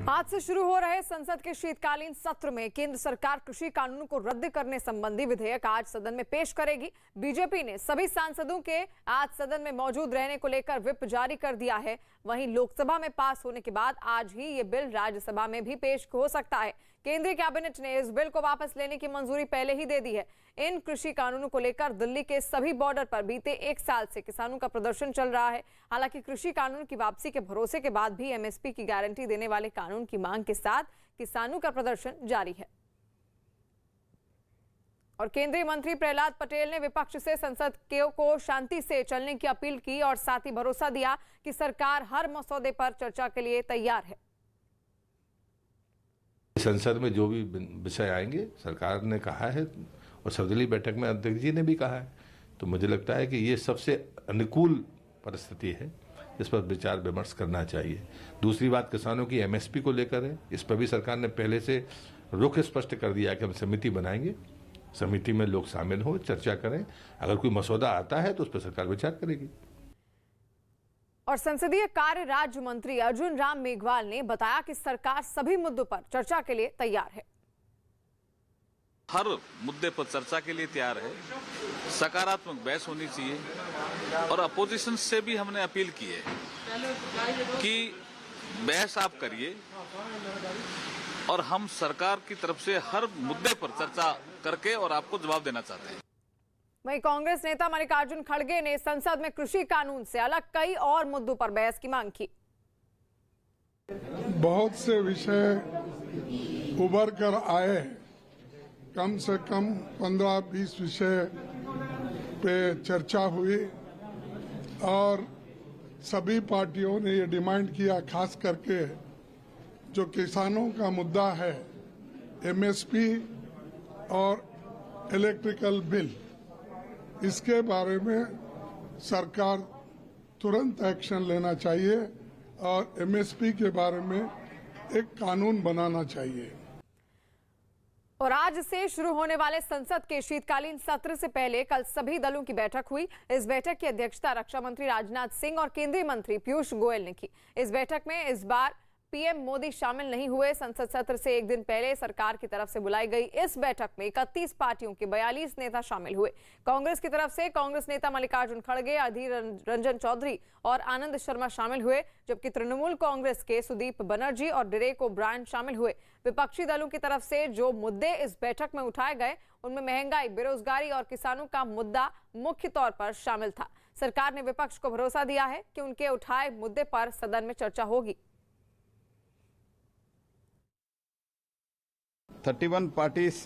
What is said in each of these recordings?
आज से शुरू हो रहे संसद के शीतकालीन सत्र में केंद्र सरकार कृषि कानून को रद्द करने संबंधी विधेयक आज सदन में पेश करेगी। बीजेपी ने सभी सांसदों के आज सदन में मौजूद रहने को लेकर व्हिप जारी कर दिया है। वहीं लोकसभा में पास होने के बाद आज ही ये बिल राज्यसभा में भी पेश हो सकता है। केंद्रीय कैबिनेट ने इस बिल को वापस लेने की मंजूरी पहले ही दे दी है। इन कृषि कानूनों को लेकर दिल्ली के सभी बॉर्डर पर बीते एक साल से किसानों का प्रदर्शन चल रहा है। हालांकि कृषि कानून की वापसी के भरोसे के बाद भी एमएसपी की गारंटी देने वाले कानून की मांग के साथ किसानों का प्रदर्शन जारी है। और केंद्रीय मंत्री प्रहलाद पटेल ने विपक्ष से संसद को शांति से चलने की अपील की और साथ ही भरोसा दिया कि सरकार हर मसौदे पर चर्चा के लिए तैयार है। संसद में जो भी विषय आएंगे सरकार ने कहा है और सर्वदलीय बैठक में अध्यक्ष जी ने भी कहा है, तो मुझे लगता है कि ये सबसे अनुकूल परिस्थिति है, इस पर विचार विमर्श करना चाहिए। दूसरी बात किसानों की एमएसपी को लेकर है, इस पर भी सरकार ने पहले से रुख स्पष्ट कर दिया कि हम समिति बनाएंगे, समिति में लोग शामिल हो, चर्चा करें, अगर कोई मसौदा आता है तो उस पर सरकार विचार करेगी। और संसदीय कार्य राज्य मंत्री अर्जुन राम मेघवाल ने बताया कि सरकार सभी मुद्दों पर चर्चा के लिए तैयार है। हर मुद्दे पर चर्चा के लिए तैयार है, सकारात्मक बहस होनी चाहिए और अपोजिशन से भी हमने अपील की है कि बहस आप करिए और हम सरकार की तरफ से हर मुद्दे पर चर्चा करके और आपको जवाब देना चाहते हैं। वहीं कांग्रेस नेता मल्लिकार्जुन खड़गे ने संसद में कृषि कानून से अलग कई और मुद्दों पर बहस की मांग की। बहुत से विषय उभर कर आए, कम से कम 15-20 विषय पे चर्चा हुई और सभी पार्टियों ने ये डिमांड किया, खास करके जो किसानों का मुद्दा है, एमएसपी और इलेक्ट्रिकल बिल, इसके बारे में सरकार तुरंत एक्शन लेना चाहिए और एमएसपी के बारे में एक कानून बनाना चाहिए। और आज से शुरू होने वाले संसद के शीतकालीन सत्र से पहले कल सभी दलों की बैठक हुई। इस बैठक की अध्यक्षता रक्षा मंत्री राजनाथ सिंह और केंद्रीय मंत्री पीयूष गोयल ने की। इस बैठक में इस बार पीएम मोदी शामिल नहीं हुए। संसद सत्र से एक दिन पहले सरकार की तरफ से बुलाई गई इस बैठक में 31 पार्टियों के 42 नेता शामिल हुए। कांग्रेस की तरफ से कांग्रेस नेता मल्लिकार्जुन खड़गे, अधीर रंजन चौधरी और आनंद शर्मा शामिल हुए, जबकि तृणमूल कांग्रेस के सुदीप बनर्जी और डेरेक ओब्रायन शामिल हुए। विपक्षी दलों की तरफ से जो मुद्दे इस बैठक में उठाए गए उनमें महंगाई, बेरोजगारी और किसानों का मुद्दा मुख्य तौर पर शामिल था। सरकार ने विपक्ष को भरोसा दिया है कि उनके उठाए मुद्दे पर सदन में चर्चा होगी। 31 parties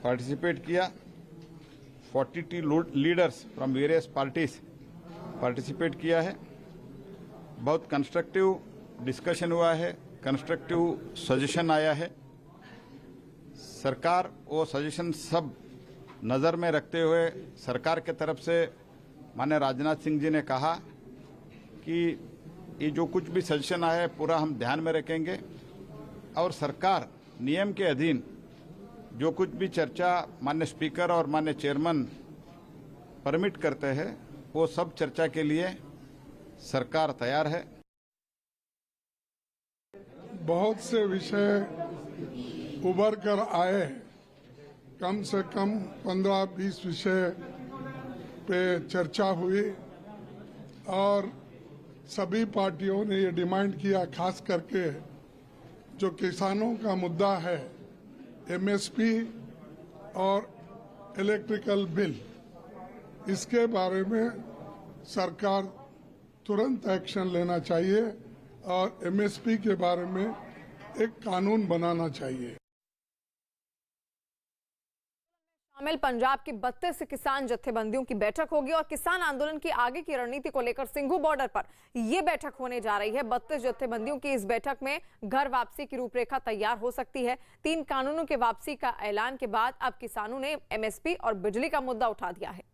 participate किया, 42 leaders from various parties participate किया है। बहुत कंस्ट्रक्टिव डिस्कशन हुआ है, कंस्ट्रक्टिव सजेशन आया है। सरकार वो सजेशन सब नज़र में रखते हुए सरकार के तरफ से माननीय राजनाथ सिंह जी ने कहा कि ये जो कुछ भी सजेशन आया है पूरा हम ध्यान में रखेंगे और सरकार नियम के अधीन जो कुछ भी चर्चा माननीय स्पीकर और माननीय चेयरमैन परमिट करते हैं वो सब चर्चा के लिए सरकार तैयार है। बहुत से विषय उभर कर आए, कम से कम 15-20 विषय पे चर्चा हुई और सभी पार्टियों ने ये डिमांड किया, खास करके जो किसानों का मुद्दा है, एमएसपी और इलेक्ट्रिकल बिल, इसके बारे में सरकार तुरंत एक्शन लेना चाहिए और एमएसपी के बारे में एक कानून बनाना चाहिए। शामिल पंजाब की 32 किसान जत्थेबंदियों की बैठक होगी और किसान आंदोलन की आगे की रणनीति को लेकर सिंघू बॉर्डर पर यह बैठक होने जा रही है। 32 जत्थेबंदियों की इस बैठक में घर वापसी की रूपरेखा तैयार हो सकती है। 3 कानूनों के वापसी का ऐलान के बाद अब किसानों ने एमएसपी और बिजली का मुद्दा उठा दिया है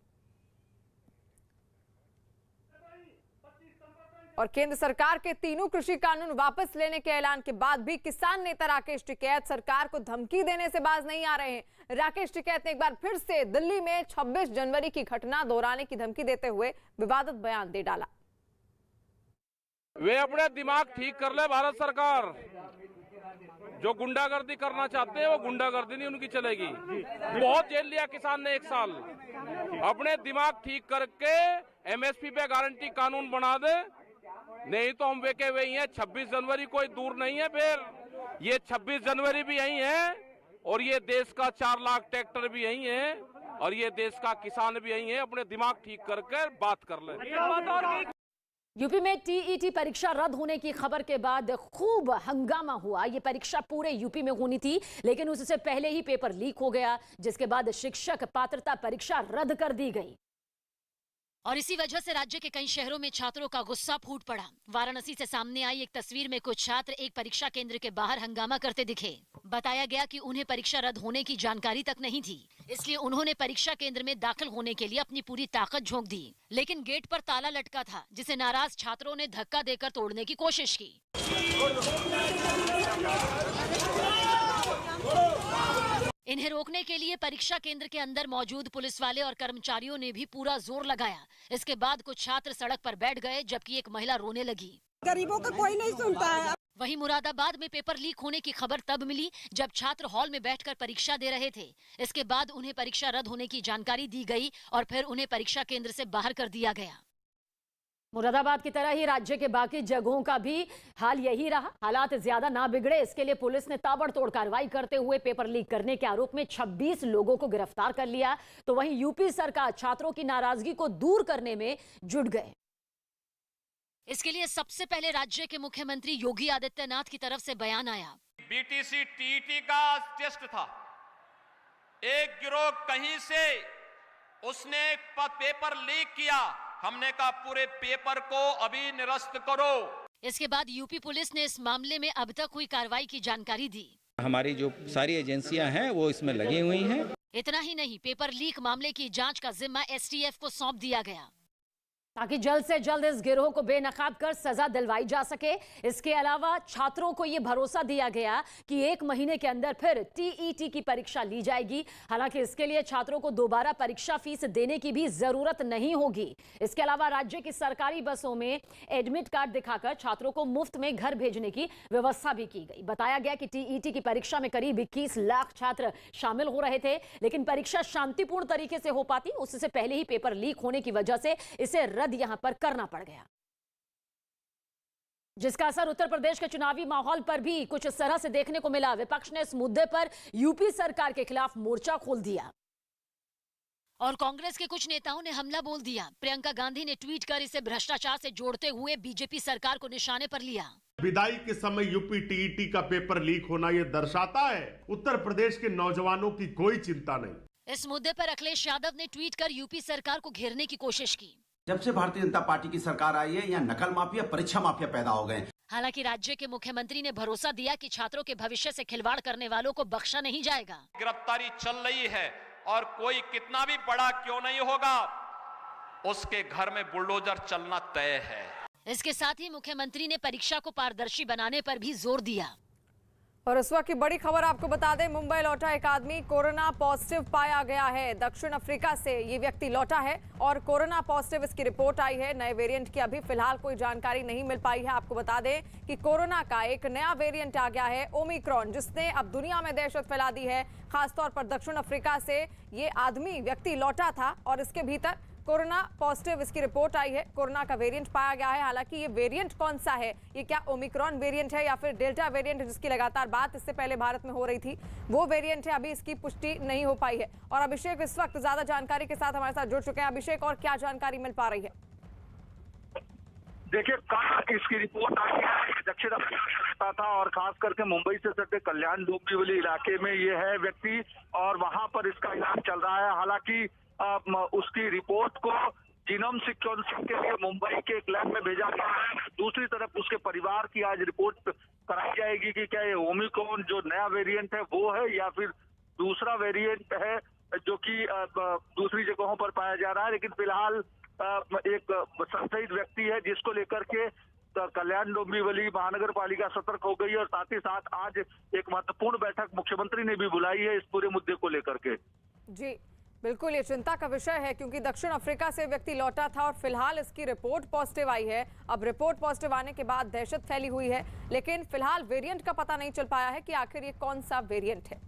और केंद्र सरकार के तीनों कृषि कानून वापस लेने के ऐलान के बाद भी किसान नेता राकेश टिकैत सरकार को धमकी देने से बाज नहीं आ रहे हैं। राकेश टिकैत ने एक बार फिर से दिल्ली में 26 जनवरी की घटना दोहराने की धमकी देते हुए विवादित बयान दे डाला। वे अपने दिमाग ठीक कर ले भारत सरकार। जो गुंडागर्दी करना चाहते हैं वो गुंडागर्दी नहीं उनकी चलेगी। बहुत जेल लिया किसान ने 1 साल। अपने दिमाग ठीक करके एमएसपी पे गारंटी कानून बना दे, नहीं तो हम वेके वही हैं। 26 जनवरी कोई दूर नहीं है, फिर ये 26 जनवरी भी यही है और ये देश का 4 लाख ट्रैक्टर भी यही है और ये देश का किसान भी यही है। अपने दिमाग ठीक करके बात कर ले। यूपी में टीईटी परीक्षा रद्द होने की खबर के बाद खूब हंगामा हुआ। ये परीक्षा पूरे यूपी में होनी थी, लेकिन उससे पहले ही पेपर लीक हो गया, जिसके बाद शिक्षक पात्रता परीक्षा रद्द कर दी गई। और इसी वजह से राज्य के कई शहरों में छात्रों का गुस्सा फूट पड़ा। वाराणसी से सामने आई एक तस्वीर में कुछ छात्र एक परीक्षा केंद्र के बाहर हंगामा करते दिखे। बताया गया कि उन्हें परीक्षा रद्द होने की जानकारी तक नहीं थी, इसलिए उन्होंने परीक्षा केंद्र में दाखिल होने के लिए अपनी पूरी ताकत झोंक दी, लेकिन गेट पर ताला लटका था, जिसे नाराज छात्रों ने धक्का देकर तोड़ने की कोशिश की। इन्हें रोकने के लिए परीक्षा केंद्र के अंदर मौजूद पुलिस वाले और कर्मचारियों ने भी पूरा जोर लगाया। इसके बाद कुछ छात्र सड़क पर बैठ गए, जबकि एक महिला रोने लगी। गरीबों का कोई नहीं सुनता है। वहीं मुरादाबाद में पेपर लीक होने की खबर तब मिली जब छात्र हॉल में बैठकर परीक्षा दे रहे थे। इसके बाद उन्हें परीक्षा रद्द होने की जानकारी दी गई और फिर उन्हें परीक्षा केंद्र से बाहर कर दिया गया। मुरादाबाद की तरह ही राज्य के बाकी जगहों का भी हाल यही रहा। हालात ज्यादा ना बिगड़े, इसके लिए पुलिस ने ताबड़तोड़ कार्रवाई करते हुए पेपर लीक करने के आरोप में 26 लोगों को गिरफ्तार कर लिया। तो वहीं यूपी सरकार छात्रों की नाराजगी को दूर करने में जुट गए। इसके लिए सबसे पहले राज्य के मुख्यमंत्री योगी आदित्यनाथ की तरफ से बयान आया। बीटीसी टीईटी का टेस्ट था, एक गिरोह कहीं से उसने पेपर लीक किया। हमने कहा पूरे पेपर को अभी निरस्त करो। इसके बाद यूपी पुलिस ने इस मामले में अब तक हुई कार्रवाई की जानकारी दी। हमारी जो सारी एजेंसियां हैं वो इसमें लगी हुई हैं। इतना ही नहीं, पेपर लीक मामले की जांच का जिम्मा एसटीएफ को सौंप दिया गया, ताकि जल्द से जल्द इस गिरोह को बेनकाब कर सजा दिलवाई जा सके। इसके अलावा छात्रों को यह भरोसा दिया गया कि 1 महीने के अंदर फिर टीईटी की परीक्षा ली जाएगी। हालांकि इसके लिए छात्रों को दोबारा परीक्षा फीस देने की भी जरूरत नहीं होगी। इसके अलावा राज्य की सरकारी बसों में एडमिट कार्ड दिखाकर छात्रों को मुफ्त में घर भेजने की व्यवस्था भी की गई। बताया गया कि टीईटी की परीक्षा में करीब 21 लाख छात्र शामिल हो रहे थे, लेकिन परीक्षा शांतिपूर्ण तरीके से हो पाती, उससे पहले ही पेपर लीक होने की वजह से इसे रद्द यहां पर करना पड़ गया, जिसका असर उत्तर प्रदेश के चुनावी माहौल पर भी कुछ इस तरह से देखने को मिला। विपक्ष ने इस मुद्दे पर यूपी सरकार के खिलाफ मोर्चा खोल दिया और कांग्रेस के कुछ नेताओं ने हमला बोल दिया। प्रियंका गांधी ने ट्वीट कर इसे भ्रष्टाचार से जोड़ते हुए बीजेपी सरकार को निशाने पर लिया। विदाई के समय यूपी टीईटी का पेपर लीक होना यह दर्शाता है उत्तर प्रदेश के नौजवानों की कोई चिंता नहीं। इस मुद्दे पर अखिलेश यादव ने ट्वीट कर यूपी सरकार को घेरने की कोशिश की। जब से भारतीय जनता पार्टी की सरकार आई है, यहाँ नकल माफिया, परीक्षा माफिया पैदा हो गए। हालांकि राज्य के मुख्यमंत्री ने भरोसा दिया कि छात्रों के भविष्य से खिलवाड़ करने वालों को बख्शा नहीं जाएगा। गिरफ्तारी चल रही है और कोई कितना भी बड़ा क्यों नहीं होगा, उसके घर में बुलडोजर चलना तय है। इसके साथ ही मुख्यमंत्री ने परीक्षा को पारदर्शी बनाने पर भी जोर दिया। और इस वक्त की बड़ी खबर आपको बता दें, मुंबई लौटा एक आदमी कोरोना पॉजिटिव पाया गया है। दक्षिण अफ्रीका से ये व्यक्ति लौटा है और कोरोना पॉजिटिव इसकी रिपोर्ट आई है। नए वेरिएंट की अभी फिलहाल कोई जानकारी नहीं मिल पाई है। आपको बता दें कि कोरोना का एक नया वेरिएंट आ गया है, ओमिक्रॉन, जिसने अब दुनिया में दहशत फैला दी है। खासतौर पर दक्षिण अफ्रीका से ये आदमी व्यक्ति लौटा था और इसके भीतर कोरोना पॉजिटिव इसकी रिपोर्ट आई है। कोरोना का वेरिएंट पाया गया है। हालांकि ये वेरिएंट कौन सा है, ये क्या ओमिक्रॉन वेरिएंट है या फिर डेल्टा वेरिएंट, जिसकी लगातार बात इससे पहले भारत में हो रही थी, वो वेरिएंट है, अभी इसकी पुष्टि नहीं हो पाई है। और अभिषेक इस वक्त ज्यादा जानकारी के साथ हमारे साथ जुड़ चुके हैं। अभिषेक, और क्या जानकारी मिल पा रही है? देखिए, कल इसकी रिपोर्ट आई है, दक्षिण अफ्रीका था और खास करके मुंबई से सटे कल्याण डोंबिवली इलाके में ये है व्यक्ति और वहां पर इसका इलाज चल रहा है। हालांकि उसकी रिपोर्ट को जीनोम सीक्वेंसिंग के लिए मुंबई के एक लैब में भेजा गया है। दूसरी तरफ उसके परिवार की आज रिपोर्ट कराई जाएगी कि क्या ये ओमिक्रॉन जो नया वेरिएंट है वो है या फिर दूसरा वेरिएंट है जो कि दूसरी जगहों पर पाया जा रहा है। लेकिन फिलहाल एक संदिग्ध व्यक्ति है जिसको लेकर के कल्याण डोंबिवली महानगर पालिका सतर्क हो गई और साथ ही साथ आज एक महत्वपूर्ण बैठक मुख्यमंत्री ने भी बुलाई है इस पूरे मुद्दे को लेकर के। जी, बिल्कुल ये चिंता का विषय है क्योंकि दक्षिण अफ्रीका से व्यक्ति लौटा था और फिलहाल इसकी रिपोर्ट पॉजिटिव आई है। अब रिपोर्ट पॉजिटिव आने के बाद दहशत फैली हुई है, लेकिन फिलहाल वेरिएंट का पता नहीं चल पाया है कि आखिर ये कौन सा वेरिएंट है।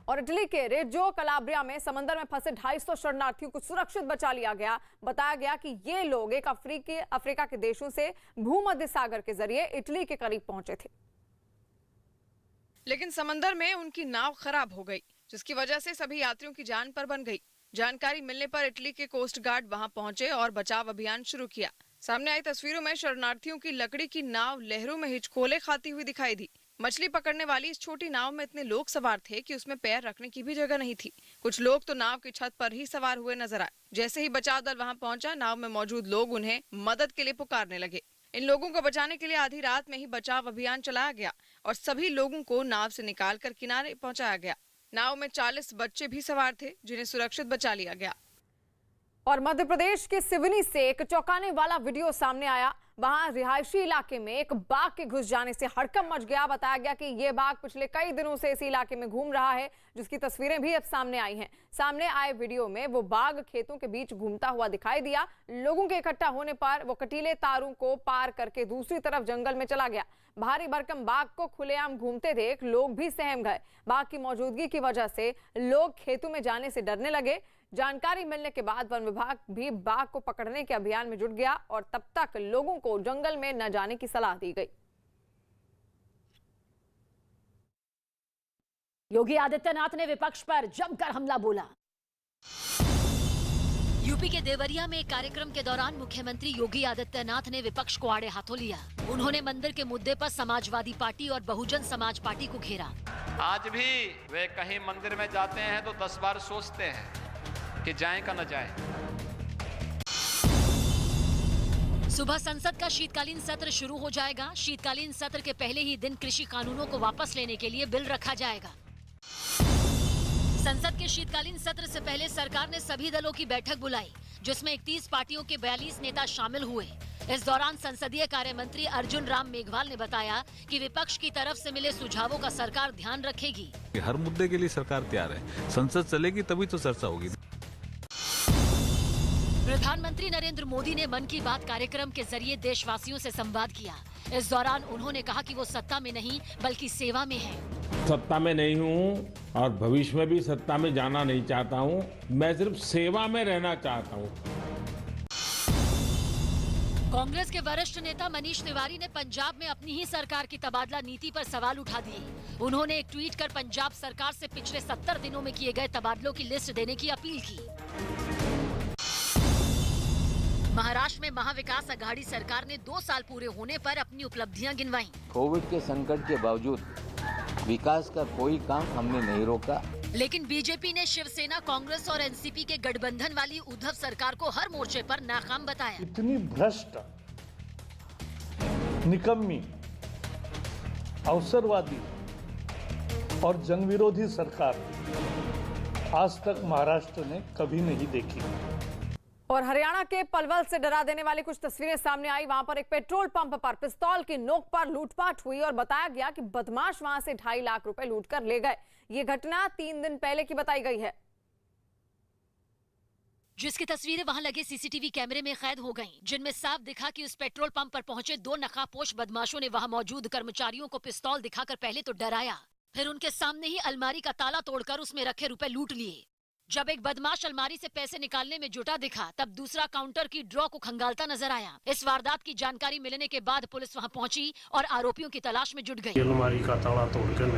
और इटली के रेज्जो कलाब्रिया में समंदर में फंसे 250 शरणार्थियों को सुरक्षित बचा लिया गया। बताया गया कि ये लोग एक अफ्रीका के देशों से भूमध्य सागर के जरिए इटली के करीब पहुंचे थे, लेकिन समंदर में उनकी नाव खराब हो गई, जिसकी वजह से सभी यात्रियों की जान पर बन गई। जानकारी मिलने पर इटली के कोस्ट गार्ड वहां पहुंचे और बचाव अभियान शुरू किया। सामने आई तस्वीरों में शरणार्थियों की लकड़ी की नाव लहरों में हिचकोले खाती हुई दिखाई दी। मछली पकड़ने वाली इस छोटी नाव में इतने लोग सवार थे कि उसमें पैर रखने की भी जगह नहीं थी। कुछ लोग तो नाव की छत पर ही सवार हुए नजर आए। जैसे ही बचाव दल वहां पहुंचा, नाव में मौजूद लोग उन्हें मदद के लिए पुकारने लगे। इन लोगों को बचाने के लिए आधी रात में ही बचाव अभियान चलाया गया और सभी लोगों को नाव से निकालकर किनारे पहुंचाया गया। नाव में 40 बच्चे भी सवार थे, जिन्हें सुरक्षित बचा लिया गया। और मध्य प्रदेश के सिवनी से एक चौंकाने वाला वीडियो सामने आया। वहां रिहायशी इलाके में एक बाघ के घुस जाने से हड़कंप मच गया। बताया गया कि यह बाघ पिछले कई दिनों से इसी इलाके में घूम रहा है, जिसकी तस्वीरें भी अब सामने आई हैं। सामने आए वीडियो में वो बाघ खेतों के बीच घूमता हुआ दिखाई दिया। लोगों के इकट्ठा होने पर वो कटीले तारों को पार करके दूसरी तरफ जंगल में चला गया। भारी भरकम बाघ को खुलेआम घूमते देख लोग भी सहम गए। बाघ की मौजूदगी की वजह से लोग खेतों में जाने से डरने लगे। जानकारी मिलने के बाद वन विभाग भी बाघ को पकड़ने के अभियान में जुट गया और तब तक लोगों को जंगल में न जाने की सलाह दी गई। योगी आदित्यनाथ ने विपक्ष पर जमकर हमला बोला। यूपी के देवरिया में एक कार्यक्रम के दौरान मुख्यमंत्री योगी आदित्यनाथ ने विपक्ष को आड़े हाथों लिया। उन्होंने मंदिर के मुद्दे पर समाजवादी पार्टी और बहुजन समाज पार्टी को घेरा। आज भी वे कहीं मंदिर में जाते हैं तो 10 बार सोचते हैं कि जाएं का न जाएं। सुबह संसद का शीतकालीन सत्र शुरू हो जाएगा। शीतकालीन सत्र के पहले ही दिन कृषि कानूनों को वापस लेने के लिए बिल रखा जाएगा। संसद के शीतकालीन सत्र से पहले सरकार ने सभी दलों की बैठक बुलाई, जिसमें 31 पार्टियों के 42 नेता शामिल हुए। इस दौरान संसदीय कार्य मंत्री अर्जुन राम मेघवाल ने बताया कि विपक्ष की तरफ से मिले सुझावों का सरकार ध्यान रखेगी। हर मुद्दे के लिए सरकार तैयार है। संसद चलेगी तभी तो चर्चा होगी। प्रधानमंत्री नरेंद्र मोदी ने मन की बात कार्यक्रम के जरिए देशवासियों से संवाद किया। इस दौरान उन्होंने कहा कि वो सत्ता में नहीं बल्कि सेवा में है। सत्ता में नहीं हूँ और भविष्य में भी सत्ता में जाना नहीं चाहता हूँ। मैं सिर्फ सेवा में रहना चाहता हूँ। कांग्रेस के वरिष्ठ नेता मनीष तिवारी ने पंजाब में अपनी ही सरकार की तबादला नीति पर सवाल उठा दिए। उन्होंने एक ट्वीट कर पंजाब सरकार से पिछले 70 दिनों में किए गए तबादलों की लिस्ट देने की अपील की। महाराष्ट्र में महाविकास अघाड़ी सरकार ने 2 साल पूरे होने पर अपनी उपलब्धियां गिनवाई। कोविड के संकट के बावजूद विकास का कोई काम हमने नहीं रोका। लेकिन बीजेपी ने शिवसेना, कांग्रेस और एनसीपी के गठबंधन वाली उद्धव सरकार को हर मोर्चे पर नाकाम बताया। इतनी भ्रष्ट, निकम्मी, अवसरवादी और जन विरोधी सरकार आज तक महाराष्ट्र ने कभी नहीं देखी। और हरियाणा के पलवल से डरा देने वाली कुछ तस्वीरें सामने आई। वहां पर एक पेट्रोल पंप पर पिस्तौल की नोक पर लूटपाट हुई और बताया गया कि बदमाश वहां से 2.5 लाख रुपए लूटकर ले गए। ये घटना 3 दिन पहले की बताई गई है, जिसकी तस्वीरें वहां लगे सीसीटीवी कैमरे में कैद हो गईं, जिनमें साफ दिखा कि उस पेट्रोल पंप पर पहुंचे 2 नकाबपोश बदमाशों ने वहां मौजूद कर्मचारियों को पिस्तौल दिखाकर पहले तो डराया, फिर उनके सामने ही अलमारी का ताला तोड़कर उसमें रखे रुपए लूट लिए। जब एक बदमाश अलमारी से पैसे निकालने में जुटा दिखा, तब दूसरा काउंटर की ड्रॉ को खंगालता नजर आया। इस वारदात की जानकारी मिलने के बाद पुलिस वहां पहुंची और आरोपियों की तलाश में जुट गई। अलमारी का ताला तोड़कर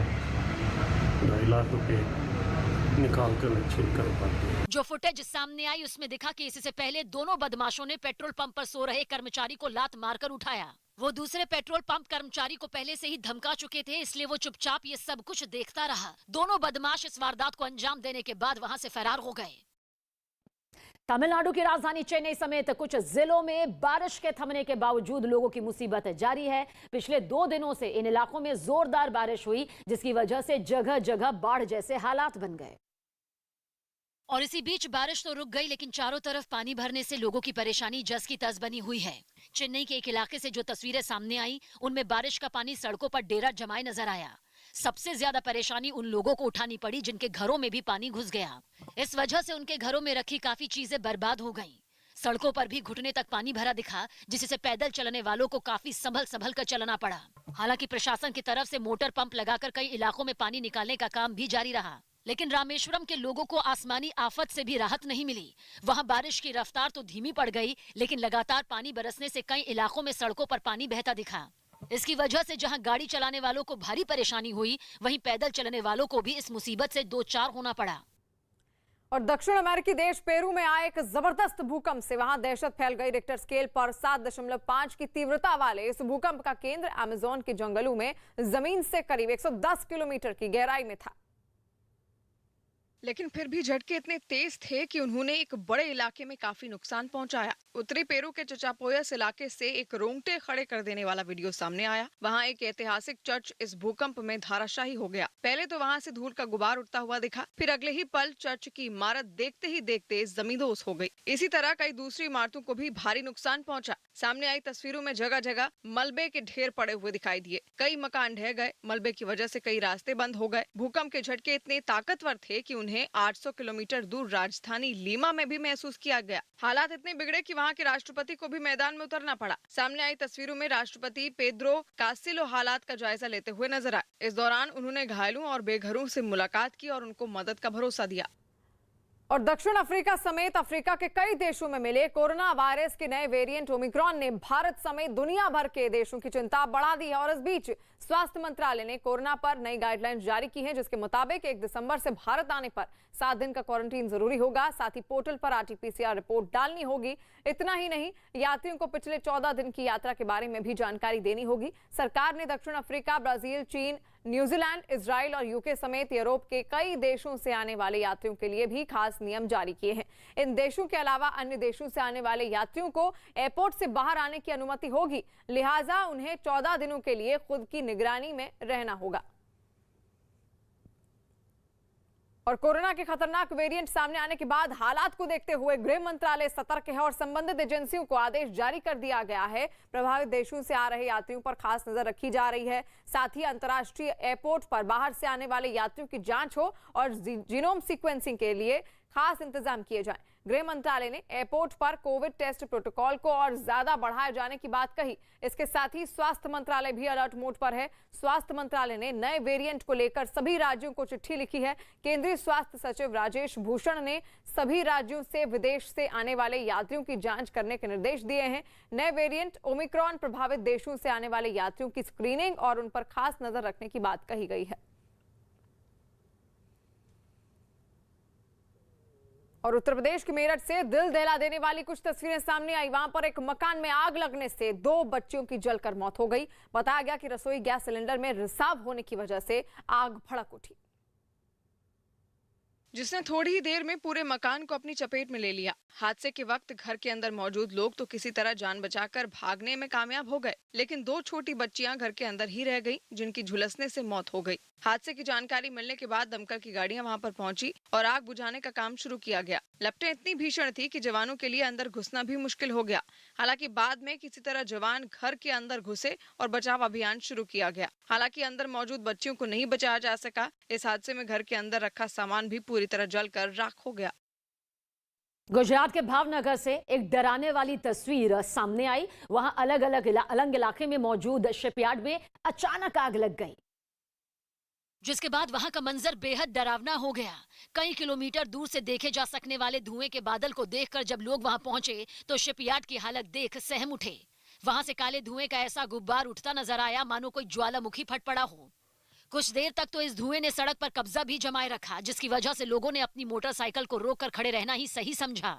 2.5 लाख रुपए निकाल कर जो फुटेज सामने आई उसमें दिखा कि इससे पहले दोनों बदमाशों ने पेट्रोल पंप पर सो रहे कर्मचारी को लात मारकर उठाया। वो दूसरे पेट्रोल पंप कर्मचारी को पहले से ही धमका चुके थे, इसलिए वो चुपचाप ये सब कुछ देखता रहा। दोनों बदमाश इस वारदात को अंजाम देने के बाद वहां से फरार हो गए। तमिलनाडु की राजधानी चेन्नई समेत कुछ जिलों में बारिश के थमने के बावजूद लोगों की मुसीबत जारी है। पिछले 2 दिनों से इन इलाकों में जोरदार बारिश हुई, जिसकी वजह से जगह जगह बाढ़ जैसे हालात बन गए। और इसी बीच बारिश तो रुक गई, लेकिन चारों तरफ पानी भरने से लोगों की परेशानी जस की तस बनी हुई है। चेन्नई के एक इलाके से जो तस्वीरें सामने आई, उनमें बारिश का पानी सड़कों पर डेरा जमाए नजर आया। सबसे ज्यादा परेशानी उन लोगों को उठानी पड़ी जिनके घरों में भी पानी घुस गया। इस वजह से उनके घरों में रखी काफी चीजें बर्बाद हो गईं। सड़कों पर भी घुटने तक पानी भरा दिखा, जिससे पैदल चलने वालों को काफी संभल कर चलना पड़ा। हालांकि प्रशासन की तरफ से मोटर पंप लगाकर कई इलाकों में पानी निकालने का काम भी जारी रहा, लेकिन रामेश्वरम के लोगों को आसमानी आफत से भी राहत नहीं मिली। वहां बारिश की रफ्तार तो धीमी पड़ गई, लेकिन लगातार पानी बरसने से कई इलाकों में सड़कों पर पानी बहता दिखा। इसकी वजह से जहां गाड़ी चलाने वालों को भारी परेशानी हुई, वहीं पैदल चलने वालों को भी इस मुसीबत से दो चार होना पड़ा। और दक्षिण अमेरिकी देश पेरू में आए एक जबरदस्त भूकंप से वहां दहशत फैल गई। रिक्टर स्केल पर 7.5 की तीव्रता वाले इस भूकंप का केंद्र अमेज़न के जंगलों में जमीन से करीब 110 किलोमीटर की गहराई में था। लेकिन फिर भी झटके इतने तेज थे कि उन्होंने एक बड़े इलाके में काफी नुकसान पहुंचाया। उत्तरी पेरू के चचापोयस इलाके से एक रोंगटे खड़े कर देने वाला वीडियो सामने आया। वहां एक ऐतिहासिक चर्च इस भूकंप में धाराशाही हो गया। पहले तो वहां से धूल का गुबार उठता हुआ दिखा, फिर अगले ही पल चर्च की इमारत देखते ही देखते जमींदोज हो गई। इसी तरह कई दूसरी इमारतों को भी भारी नुकसान पहुंचा। सामने आई तस्वीरों में जगह जगह मलबे के ढेर पड़े हुए दिखाई दिए। कई मकान ढह गए। मलबे की वजह से कई रास्ते बंद हो गए। भूकंप के झटके इतने ताकतवर थे कि उन्हें 800 किलोमीटर दूर राजधानी लीमा में भी महसूस किया गया। हालात इतने बिगड़े कि वहां के राष्ट्रपति को भी मैदान में उतरना पड़ा। सामने आई तस्वीरों में राष्ट्रपति पेद्रो कास्टिलो हालात का जायजा लेते हुए नजर आए। इस दौरान उन्होंने घायलों और बेघरों से मुलाकात की और उनको मदद का भरोसा दिया। और दक्षिण अफ्रीका समेत अफ्रीका के कई देशों में मिले कोरोना वायरस के नए वेरिएंट ओमिक्रॉन ने भारत समेत दुनिया भर के देशों की चिंता बढ़ा दी है। और इस बीच स्वास्थ्य मंत्रालय ने कोरोना पर नई गाइडलाइंस जारी की है, जिसके मुताबिक 1 दिसंबर से भारत आने पर 7 दिन का क्वारंटीन जरूरी होगा। साथ ही पोर्टल पर RT-PCR रिपोर्ट डालनी होगी। इतना ही नहीं, यात्रियों को पिछले 14 दिन की यात्रा के बारे में भी जानकारी देनी होगी। सरकार ने दक्षिण अफ्रीका, ब्राजील, चीन, न्यूजीलैंड, इजराइल और यूके समेत यूरोप के कई देशों से आने वाले यात्रियों के लिए भी खास नियम जारी किए हैं। इन देशों के अलावा अन्य देशों से आने वाले यात्रियों को एयरपोर्ट से बाहर आने की अनुमति होगी, लिहाजा उन्हें 14 दिनों के लिए खुद की निगरानी में रहना होगा। और कोरोना के खतरनाक वेरिएंट सामने आने के बाद हालात को देखते हुए गृह मंत्रालय सतर्क है और संबंधित एजेंसियों को आदेश जारी कर दिया गया है। प्रभावित देशों से आ रहे यात्रियों पर खास नजर रखी जा रही है। साथ ही अंतर्राष्ट्रीय एयरपोर्ट पर बाहर से आने वाले यात्रियों की जांच हो और जीनोम सीक्वेंसिंग के लिए खास इंतजाम किए जाएं। गृह मंत्रालय ने एयरपोर्ट पर कोविड टेस्ट प्रोटोकॉल को और ज्यादा बढ़ाए जाने की बात कही। इसके साथ ही स्वास्थ्य मंत्रालय भी अलर्ट मोड पर है। स्वास्थ्य मंत्रालय ने नए वेरिएंट को लेकर सभी राज्यों को चिट्ठी लिखी है। केंद्रीय स्वास्थ्य सचिव राजेश भूषण ने सभी राज्यों से विदेश से आने वाले यात्रियों की जांच करने के निर्देश दिए हैं। नए वेरिएंट ओमिक्रॉन प्रभावित देशों से आने वाले यात्रियों की स्क्रीनिंग और उन पर खास नजर रखने की बात कही गई है। और उत्तर प्रदेश के मेरठ से दिल दहला देने वाली कुछ तस्वीरें सामने आई। वहां पर एक मकान में आग लगने से 2 बच्चियों की जलकर मौत हो गई। बताया गया कि रसोई गैस सिलेंडर में रिसाव होने की वजह से आग भड़क उठी, जिसने थोड़ी ही देर में पूरे मकान को अपनी चपेट में ले लिया। हादसे के वक्त घर के अंदर मौजूद लोग तो किसी तरह जान बचाकर भागने में कामयाब हो गए, लेकिन 2 छोटी बच्चियां घर के अंदर ही रह गईं, जिनकी झुलसने से मौत हो गई। हादसे की जानकारी मिलने के बाद दमकल की गाड़ियां वहां पर पहुंची और आग बुझाने का काम शुरू किया गया। लपटें इतनी भीषण थी कि जवानों के लिए अंदर घुसना भी मुश्किल हो गया। हालांकि बाद में किसी तरह जवान घर के अंदर घुसे और बचाव अभियान शुरू किया गया। हालांकि अंदर मौजूद बच्चियों को नहीं बचाया जा सका। इस हादसे में घर के अंदर रखा सामान भी पूरी तरह जलकर राख हो गया। गुजरात के भावनगर से एक डराने वाली तस्वीर सामने आई। वहां अलग अलग इलाके में मौजूद शिपयार्ड में अचानक आग लग गई, जिसके बाद वहां का मंजर बेहद डरावना हो गया। कई किलोमीटर दूर से देखे जा सकने वाले धुएं के बादल को देखकर जब लोग वहां पहुंचे तो शिपयार्ड की हालत देख सहम उठे। वहां से काले धुएं का ऐसा गुब्बार उठता नजर आया मानो कोई ज्वालामुखी फट पड़ा हो। कुछ देर तक तो इस धुएं ने सड़क पर कब्जा भी जमाए रखा, जिसकी वजह से लोगों ने अपनी मोटरसाइकिल को रोककर खड़े रहना ही सही समझा।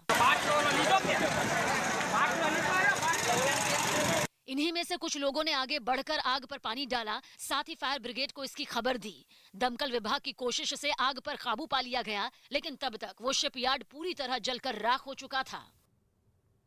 इन्हीं में से कुछ लोगों ने आगे बढ़कर आग पर पानी डाला, साथ ही फायर ब्रिगेड को इसकी खबर दी। दमकल विभाग की कोशिश से आग पर काबू पा लिया गया, लेकिन तब तक वो शिपयार्ड पूरी तरह जलकर राख हो चुका था।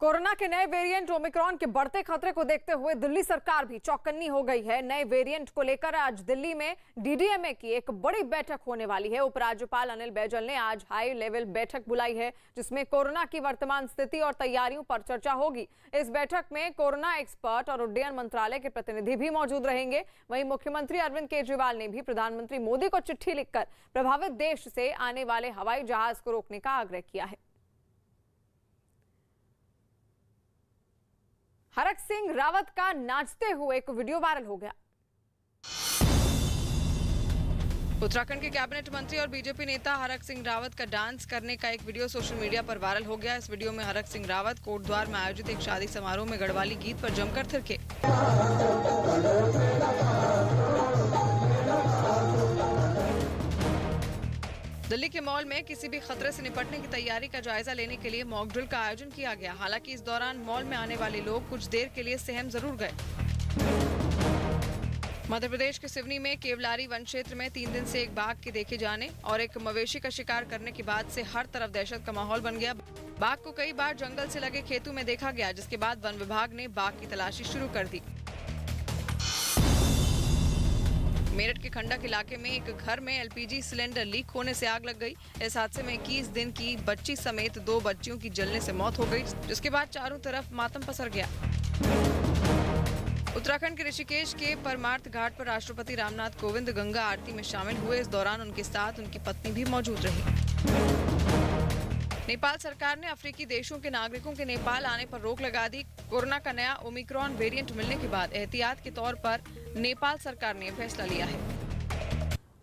कोरोना के नए वेरिएंट ओमिक्रॉन के बढ़ते खतरे को देखते हुए दिल्ली सरकार भी चौकन्नी हो गई है। नए वेरिएंट को लेकर आज दिल्ली में डीडीएमए की एक बड़ी बैठक होने वाली है। उपराज्यपाल अनिल बैजल ने आज हाई लेवल बैठक बुलाई है, जिसमें कोरोना की वर्तमान स्थिति और तैयारियों पर चर्चा होगी। इस बैठक में कोरोना एक्सपर्ट और उड्डयन मंत्रालय के प्रतिनिधि भी मौजूद रहेंगे। वहीं मुख्यमंत्री अरविंद केजरीवाल ने भी प्रधानमंत्री मोदी को चिट्ठी लिखकर प्रभावित देश से आने वाले हवाई जहाज को रोकने का आग्रह किया है। हरक सिंह रावत का नाचते हुए एक वीडियो वायरल हो गया। उत्तराखंड के कैबिनेट मंत्री और बीजेपी नेता हरक सिंह रावत का डांस करने का एक वीडियो सोशल मीडिया पर वायरल हो गया। इस वीडियो में हरक सिंह रावत कोटद्वार में आयोजित एक शादी समारोह में गढ़वाली गीत पर जमकर थिरके। दिल्ली के मॉल में किसी भी खतरे से निपटने की तैयारी का जायजा लेने के लिए मॉक ड्रिल का आयोजन किया गया। हालांकि इस दौरान मॉल में आने वाले लोग कुछ देर के लिए सहम जरूर गए। मध्य प्रदेश के सिवनी में केवलारी वन क्षेत्र में 3 दिन से एक बाघ के देखे जाने और एक मवेशी का शिकार करने के बाद से हर तरफ दहशत का माहौल बन गया। बाघ को कई बार जंगल से लगे खेतों में देखा गया, जिसके बाद वन विभाग ने बाघ की तलाशी शुरू कर दी। मेरठ के खंडक इलाके में एक घर में एलपीजी सिलेंडर लीक होने से आग लग गई। इस हादसे में 21 दिन की बच्ची समेत 2 बच्चियों की जलने से मौत हो गई, जिसके बाद चारों तरफ मातम पसर गया। उत्तराखंड के ऋषिकेश के परमार्थ घाट पर राष्ट्रपति रामनाथ कोविंद गंगा आरती में शामिल हुए। इस दौरान उनके साथ उनकी पत्नी भी मौजूद रही। नेपाल सरकार ने अफ्रीकी देशों के नागरिकों के नेपाल आने पर रोक लगा दी। कोरोना का नया ओमिक्रॉन वेरिएंट मिलने के बाद एहतियात के तौर पर नेपाल सरकार ने फैसला लिया है।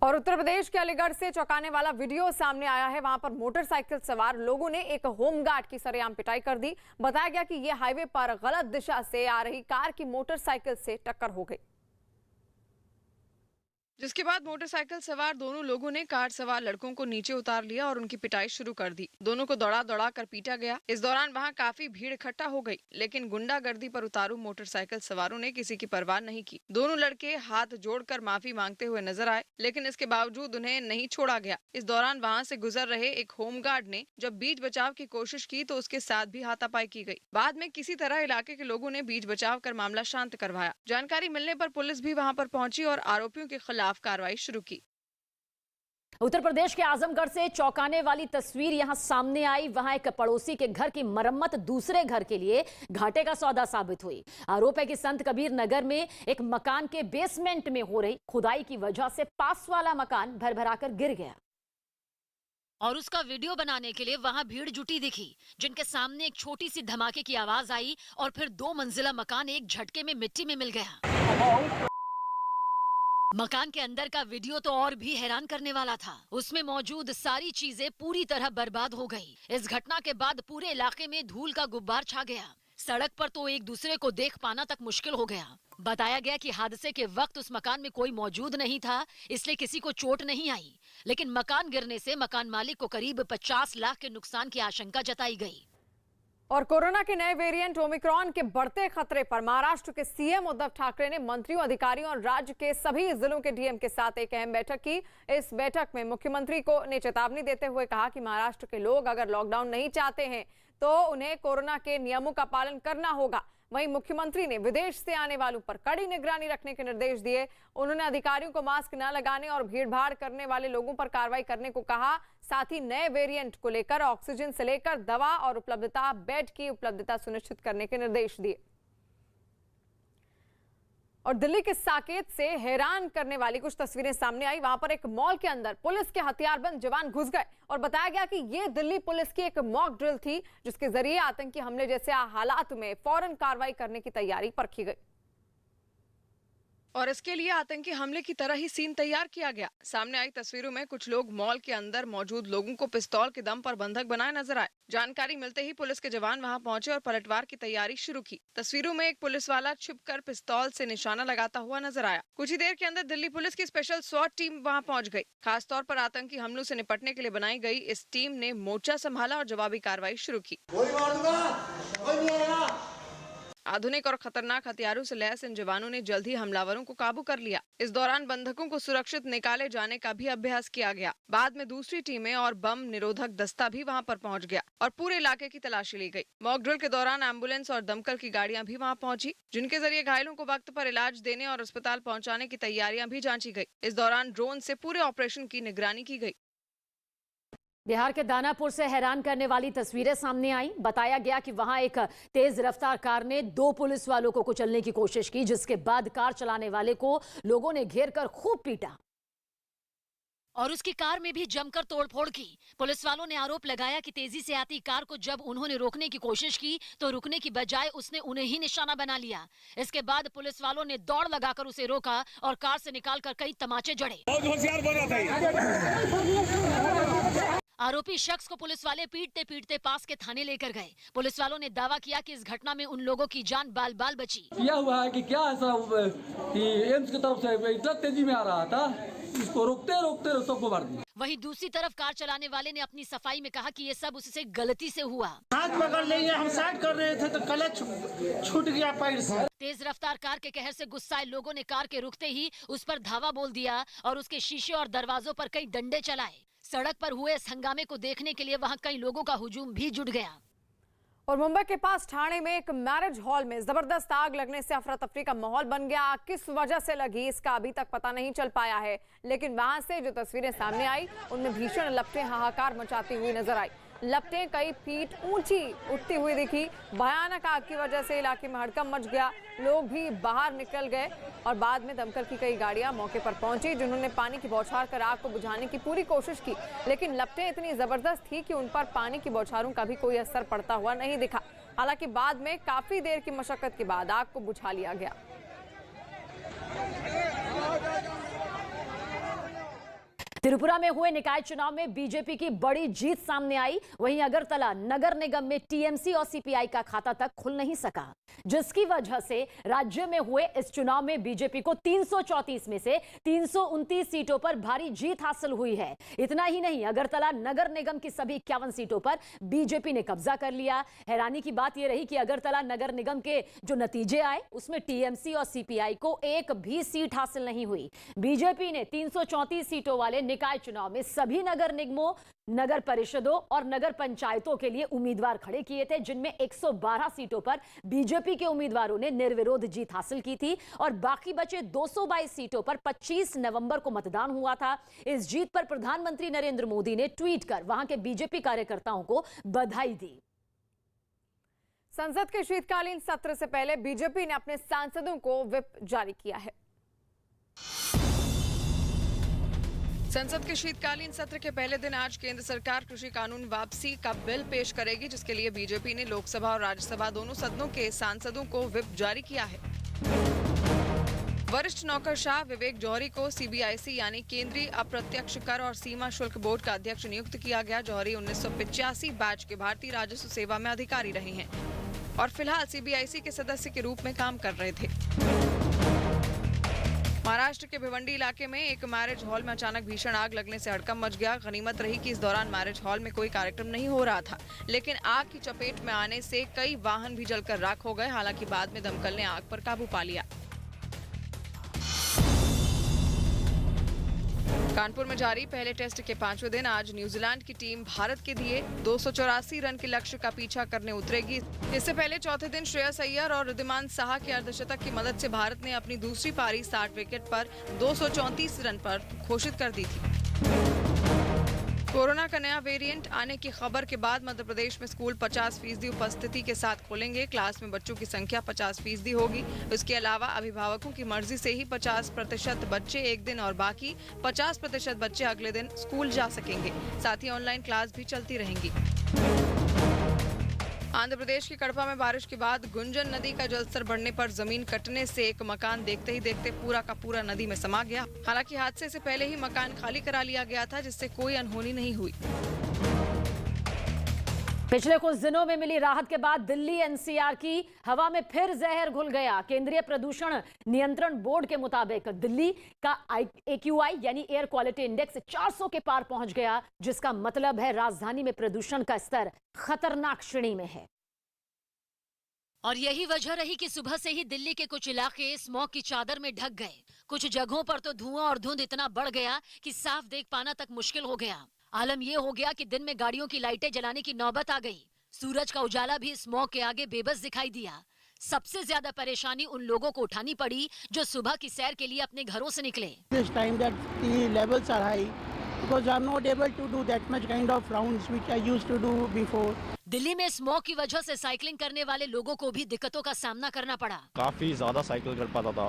और उत्तर प्रदेश के अलीगढ़ से चौंकाने वाला वीडियो सामने आया है। वहां पर मोटरसाइकिल सवार लोगों ने एक होमगार्ड की सरेआम पिटाई कर दी। बताया गया कि यह हाईवे पर गलत दिशा से आ रही कार की मोटरसाइकिल से टक्कर हो गई, जिसके बाद मोटरसाइकिल सवार दोनों लोगों ने कार सवार लड़कों को नीचे उतार लिया और उनकी पिटाई शुरू कर दी। दोनों को दौड़ा कर पीटा गया। इस दौरान वहां काफी भीड़ इकट्ठा हो गई, लेकिन गुंडागर्दी पर उतारू मोटरसाइकिल सवारों ने किसी की परवाह नहीं की। दोनों लड़के हाथ जोड़कर माफी मांगते हुए नजर आए, लेकिन इसके बावजूद उन्हें नहीं छोड़ा गया। इस दौरान वहां से गुजर रहे एक होमगार्ड ने जब बीच बचाव की कोशिश की तो उसके साथ भी हाथापाई की गई। बाद में किसी तरह इलाके के लोगों ने बीच बचाव कर मामला शांत करवाया। जानकारी मिलने पर पुलिस भी वहां पर पहुंची और आरोपियों के खिलाफ कार्रवाई शुरू की। उत्तर प्रदेश के आजमगढ़ से चौंकाने वाली तस्वीर यहां सामने आई। वहां एक पड़ोसी के घर की मरम्मत दूसरे घर के लिए घाटे का सौदा साबित हुई। आरोप है कि संत कबीर नगर में एक मकान के बेसमेंट में हो रही खुदाई की वजह से पास वाला मकान भरभराकर गिर गया और उसका वीडियो बनाने के लिए वहां भीड़ जुटी दिखी, जिनके सामने एक छोटी सी धमाके की आवाज आई और फिर 2 मंजिला मकान एक झटके में मिट्टी में मिल गया। मकान के अंदर का वीडियो तो और भी हैरान करने वाला था। उसमें मौजूद सारी चीजें पूरी तरह बर्बाद हो गई। इस घटना के बाद पूरे इलाके में धूल का गुब्बार छा गया। सड़क पर तो एक दूसरे को देख पाना तक मुश्किल हो गया। बताया गया कि हादसे के वक्त उस मकान में कोई मौजूद नहीं था, इसलिए किसी को चोट नहीं आई, लेकिन मकान गिरने से मकान मालिक को करीब 50 लाख के नुकसान की आशंका जताई गई। और कोरोना के नए वेरिएंट ओमिक्रॉन के बढ़ते खतरे पर महाराष्ट्र के सीएम उद्धव ठाकरे ने मंत्रियों, अधिकारियों और राज्य के सभी जिलों के डीएम के साथ एक अहम बैठक की। इस बैठक में मुख्यमंत्री को ने चेतावनी देते हुए कहा कि महाराष्ट्र के लोग अगर लॉकडाउन नहीं चाहते हैं तो उन्हें कोरोना के नियमों का पालन करना होगा। वहीं मुख्यमंत्री ने विदेश से आने वालों पर कड़ी निगरानी रखने के निर्देश दिए। उन्होंने अधिकारियों को मास्क न लगाने और भीड़भाड़ करने वाले लोगों पर कार्रवाई करने को कहा। साथ ही नए वेरिएंट को लेकर ऑक्सीजन से लेकर दवा और उपलब्धता, बेड की उपलब्धता सुनिश्चित करने के निर्देश दिए। और दिल्ली के साकेत से हैरान करने वाली कुछ तस्वीरें सामने आई। वहां पर एक मॉल के अंदर पुलिस के हथियारबंद जवान घुस गए और बताया गया कि ये दिल्ली पुलिस की एक मॉक ड्रिल थी, जिसके जरिए आतंकी हमले जैसे हालात में फौरन कार्रवाई करने की तैयारी परखी गई। और इसके लिए आतंकी हमले की तरह ही सीन तैयार किया गया। सामने आई तस्वीरों में कुछ लोग मॉल के अंदर मौजूद लोगों को पिस्तौल के दम पर बंधक बनाए नजर आए। जानकारी मिलते ही पुलिस के जवान वहां पहुंचे और पलटवार की तैयारी शुरू की। तस्वीरों में एक पुलिस वाला छिपकर पिस्तौल से निशाना लगाता हुआ नजर आया। कुछ ही देर के अंदर दिल्ली पुलिस की स्पेशल स्वॉट टीम वहां पहुंच गई। खासतौर पर आतंकी हमलों से निपटने के लिए बनाई गई इस टीम ने मोर्चा संभाला और जवाबी कार्रवाई शुरू की। आधुनिक और खतरनाक हथियारों से लैस इन जवानों ने जल्द ही हमलावरों को काबू कर लिया। इस दौरान बंधकों को सुरक्षित निकाले जाने का भी अभ्यास किया गया। बाद में दूसरी टीमें और बम निरोधक दस्ता भी वहां पर पहुंच गया और पूरे इलाके की तलाशी ली गई। मॉक ड्रिल के दौरान एम्बुलेंस और दमकल की गाड़ियां भी वहां पहुंची, जिनके जरिए घायलों को वक्त पर इलाज देने और अस्पताल पहुंचाने की तैयारियां भी जांची गई। इस दौरान ड्रोन से पूरे ऑपरेशन की निगरानी की गई। बिहार के दानापुर से हैरान करने वाली तस्वीरें सामने आई। बताया गया कि वहां एक तेज रफ्तार कार ने 2 पुलिस वालों को कुचलने की कोशिश की, जिसके बाद कार चलाने वाले को लोगों ने घेर कर खूब पीटा और उसकी कार में भी जमकर तोड़फोड़ की। पुलिस वालों ने आरोप लगाया कि तेजी से आती कार को जब उन्होंने रोकने की कोशिश की तो रुकने की बजाय उसने उन्हें ही निशाना बना लिया। इसके बाद पुलिस वालों ने दौड़ लगाकर उसे रोका और कार से निकालकर कई तमाचे जड़े। आरोपी शख्स को पुलिस वाले पीटते पीटते पास के थाने लेकर गए। पुलिस वालों ने दावा किया कि इस घटना में उन लोगों की जान बाल बाल बची। यह हुआ है कि क्या ऐसा कि एम्स की तरफ से इतना तेजी में आ रहा था, इसको रोकते रोकते सबको मार दिया। वहीं दूसरी तरफ कार चलाने वाले ने अपनी सफाई में कहा कि ये सब उससे गलती से हुआ। हाथ पकड़ लेंगे, हम साइड कर रहे थे तो क्लच छूट गया पैर से। तेज रफ्तार कार के कहर से गुस्साए लोगों ने कार के रुकते ही उस पर धावा बोल दिया और उसके शीशे और दरवाजों पर कई डंडे चलाए। सड़क पर हुए इस हंगामे को देखने के लिए वहां कई लोगों का हुजूम भी जुट गया। और मुंबई के पास ठाणे में एक मैरिज हॉल में जबरदस्त आग लगने से अफरा तफरी का माहौल बन गया। आग किस वजह से लगी इसका अभी तक पता नहीं चल पाया है, लेकिन वहां से जो तस्वीरें सामने आई उनमें भीषण लपटें हाहाकार मचाती हुई नजर आई। लपटें कई फीट ऊंची उठती हुई दिखी। भयानक आग की वजह से इलाके में हड़कंप मच गया। लोग भी बाहर निकल गए और बाद में दमकल की कई गाड़ियां मौके पर पहुंची, जिन्होंने पानी की बौछार कर आग को बुझाने की पूरी कोशिश की, लेकिन लपटें इतनी जबरदस्त थी कि उन पर पानी की बौछारों का भी कोई असर पड़ता हुआ नहीं दिखा। हालांकि बाद में काफी देर की मशक्कत के बाद आग को बुझा लिया गया। त्रिपुरा में हुए निकाय चुनाव में बीजेपी की बड़ी जीत सामने आई। वहीं अगरतला नगर निगम में टीएमसी और सीपीआई का खाता तक खुल नहीं सका, जिसकी वजह से राज्य में हुए इस चुनाव में बीजेपी को 334 में से 329 सीटों पर भारी जीत हासिल हुई है। इतना ही नहीं, अगरतला नगर निगम की सभी 51 सीटों पर बीजेपी ने कब्जा कर लिया। हैरानी की बात यह रही कि अगरतला नगर निगम के जो नतीजे आए उसमें टीएमसी और सीपीआई को एक भी सीट हासिल नहीं हुई। बीजेपी ने 334 सीटों वाले निकाय चुनाव में सभी नगर निगमों, नगर परिषदों और नगर पंचायतों के लिए उम्मीदवार खड़े किए थे, जिनमें 112 सीटों पर बीजेपी के उम्मीदवारों ने निर्विरोध जीत हासिल की थी और बाकी बचे 222 सीटों पर 25 नवंबर को मतदान हुआ था। इस जीत पर प्रधानमंत्री नरेंद्र मोदी ने ट्वीट कर वहां के बीजेपी कार्यकर्ताओं को बधाई दी। संसद के शीतकालीन सत्र से पहले बीजेपी ने अपने सांसदों को व्हिप जारी किया है। संसद के शीतकालीन सत्र के पहले दिन आज केंद्र सरकार कृषि कानून वापसी का बिल पेश करेगी, जिसके लिए बीजेपी ने लोकसभा और राज्यसभा दोनों सदनों के सांसदों को व्हिप जारी किया है। वरिष्ठ नौकरशाह विवेक जौहरी को सीबीआईसी यानी केंद्रीय अप्रत्यक्ष कर और सीमा शुल्क बोर्ड का अध्यक्ष नियुक्त किया गया। जौहरी 1985 बैच के भारतीय राजस्व सेवा में अधिकारी रहे हैं और फिलहाल सीबीआईसी के सदस्य के रूप में काम कर रहे थे। महाराष्ट्र के भिवंडी इलाके में एक मैरिज हॉल में अचानक भीषण आग लगने से हड़कंप मच गया। गनीमत रही कि इस दौरान मैरिज हॉल में कोई कार्यक्रम नहीं हो रहा था, लेकिन आग की चपेट में आने से कई वाहन भी जलकर राख हो गए। हालांकि बाद में दमकल ने आग पर काबू पा लिया। कानपुर में जारी पहले टेस्ट के 5वें दिन आज न्यूजीलैंड की टीम भारत के दिए 284 रन के लक्ष्य का पीछा करने उतरेगी। इससे पहले चौथे दिन श्रेयस अय्यर और रिद्धिमान साहा के अर्धशतक की मदद से भारत ने अपनी दूसरी पारी 60 विकेट पर 234 रन पर घोषित कर दी थी। कोरोना का नया वेरिएंट आने की खबर के बाद मध्य प्रदेश में स्कूल 50% उपस्थिति के साथ खुलेंगे। क्लास में बच्चों की संख्या 50% होगी। इसके अलावा अभिभावकों की मर्जी से ही 50% बच्चे एक दिन और बाकी 50% बच्चे अगले दिन स्कूल जा सकेंगे। साथ ही ऑनलाइन क्लास भी चलती रहेंगी। आंध्र प्रदेश के कड़पा में बारिश के बाद गुंजन नदी का जलस्तर बढ़ने पर जमीन कटने से एक मकान देखते ही देखते पूरा का पूरा नदी में समा गया। हालांकि हादसे से पहले ही मकान खाली करा लिया गया था, जिससे कोई अनहोनी नहीं हुई। पिछले कुछ दिनों में मिली राहत के बाद दिल्ली एनसीआर की हवा में फिर जहर घुल गया। केंद्रीय प्रदूषण नियंत्रण बोर्ड के मुताबिक दिल्ली का AQI यानी एयर क्वालिटी इंडेक्स 400 के पार पहुंच गया, जिसका मतलब है राजधानी में प्रदूषण का स्तर खतरनाक श्रेणी में है। और यही वजह रही कि सुबह से ही दिल्ली के कुछ इलाके स्मॉग की चादर में ढक गए। कुछ जगहों पर तो धुआं और धुंध इतना बढ़ गया कि साफ देख पाना तक मुश्किल हो गया। आलम यह हो गया कि दिन में गाड़ियों की लाइटें जलाने की नौबत आ गई। सूरज का उजाला भी स्मॉग के आगे बेबस दिखाई दिया। सबसे ज्यादा परेशानी उन लोगों को उठानी पड़ी जो सुबह की सैर के लिए अपने घरों से निकले। This time that the levels are high because I'm not able to do that much kind of rounds which I used to do before. Delhi में स्मॉग की वजह से साइकिलिंग करने वाले लोगों को भी दिक्कतों का सामना करना पड़ा। काफी ज्यादा साइकिल कर पाता था,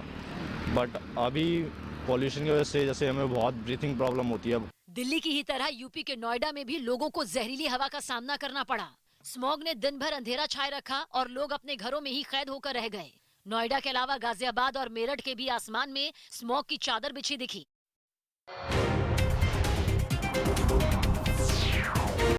बट अभी पॉल्यूशन की वजह से जैसे हमें बहुत ब्रीथिंग प्रॉब्लम होती है। दिल्ली की ही तरह यूपी के नोएडा में भी लोगों को जहरीली हवा का सामना करना पड़ा। स्मॉग ने दिन भर अंधेरा छाए रखा और लोग अपने घरों में ही कैद होकर रह गए। नोएडा के अलावा गाजियाबाद और मेरठ के भी आसमान में स्मॉग की चादर बिछी दिखी।